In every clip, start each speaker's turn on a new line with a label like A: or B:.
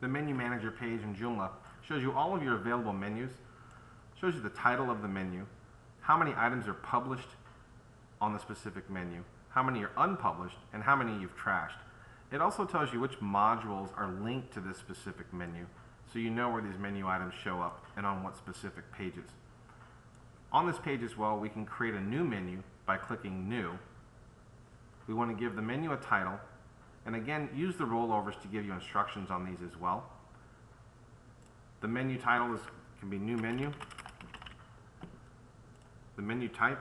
A: The menu manager page in Joomla shows you all of your available menus, shows you the title of the menu, how many items are published on the specific menu, how many are unpublished, and how many you've trashed. It also tells you which modules are linked to this specific menu, so you know where these menu items show up and on what specific pages. On this page as well, we can create a new menu by clicking New. We want to give the menu a title, and again, use the rollovers to give you instructions on these as well. The menu title can be New Menu. The menu type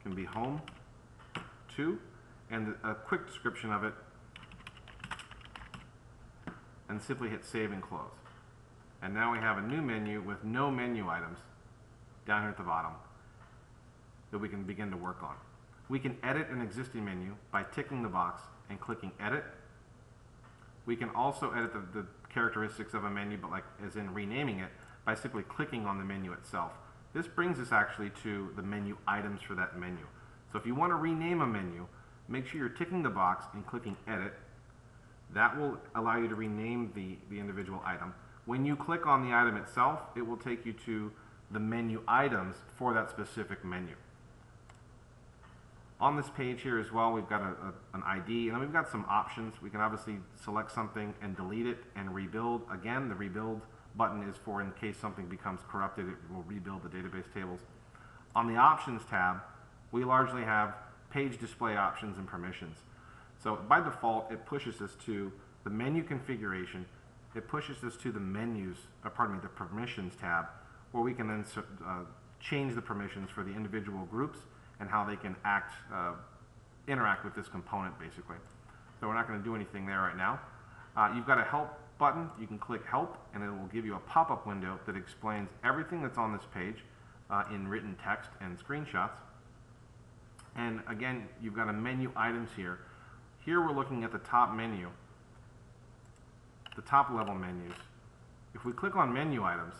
A: can be Home, To, and a quick description of it, and simply hit Save and Close. And now we have a new menu with no menu items down here at the bottom that we can begin to work on. We can edit an existing menu by ticking the box and clicking Edit. We can also edit the characteristics of a menu, but as in renaming it, by simply clicking on the menu itself. This brings us actually to the menu items for that menu. So if you want to rename a menu, make sure you're ticking the box and clicking Edit. That will allow you to rename the individual item. When you click on the item itself, it will take you to the menu items for that specific menu. On this page here as well, we've got an ID, and then we've got some options. We can obviously select something and delete it and rebuild. Again, the rebuild button is for in case something becomes corrupted, it will rebuild the database tables. On the options tab, we largely have page display options and permissions. So by default, it pushes us to the menu configuration. It pushes us to the the permissions tab, where we can then change the permissions for the individual groups and how they can interact with this component, basically. So we're not going to do anything there right now. You've got a Help button. You can click Help, and it will give you a pop-up window that explains everything that's on this page in written text and screenshots. And again, you've got a menu items here. Here we're looking at the top menu, the top level menus. If we click on menu items,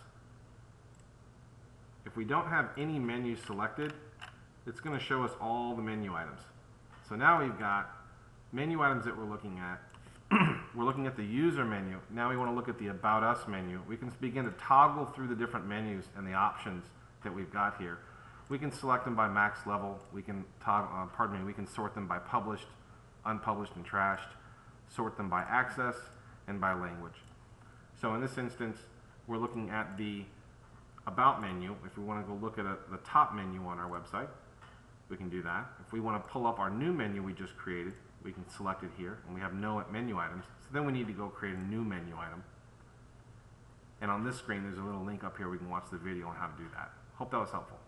A: if we don't have any menus selected, it's going to show us all the menu items. So now we've got menu items that we're looking at. We're looking at the user menu. Now we want to look at the About Us menu. We can begin to toggle through the different menus and the options that we've got here. We can select them by max level. We can we can sort them by published, unpublished, and trashed, sort them by access, and by language. So in this instance, we're looking at the About menu. If we want to go look at the top menu on our website, we can do that. If we want to pull up our new menu we just created, we can select it here, and we have no menu items. So then we need to go create a new menu item. And on this screen, there's a little link up here we can watch the video on how to do that. Hope that was helpful.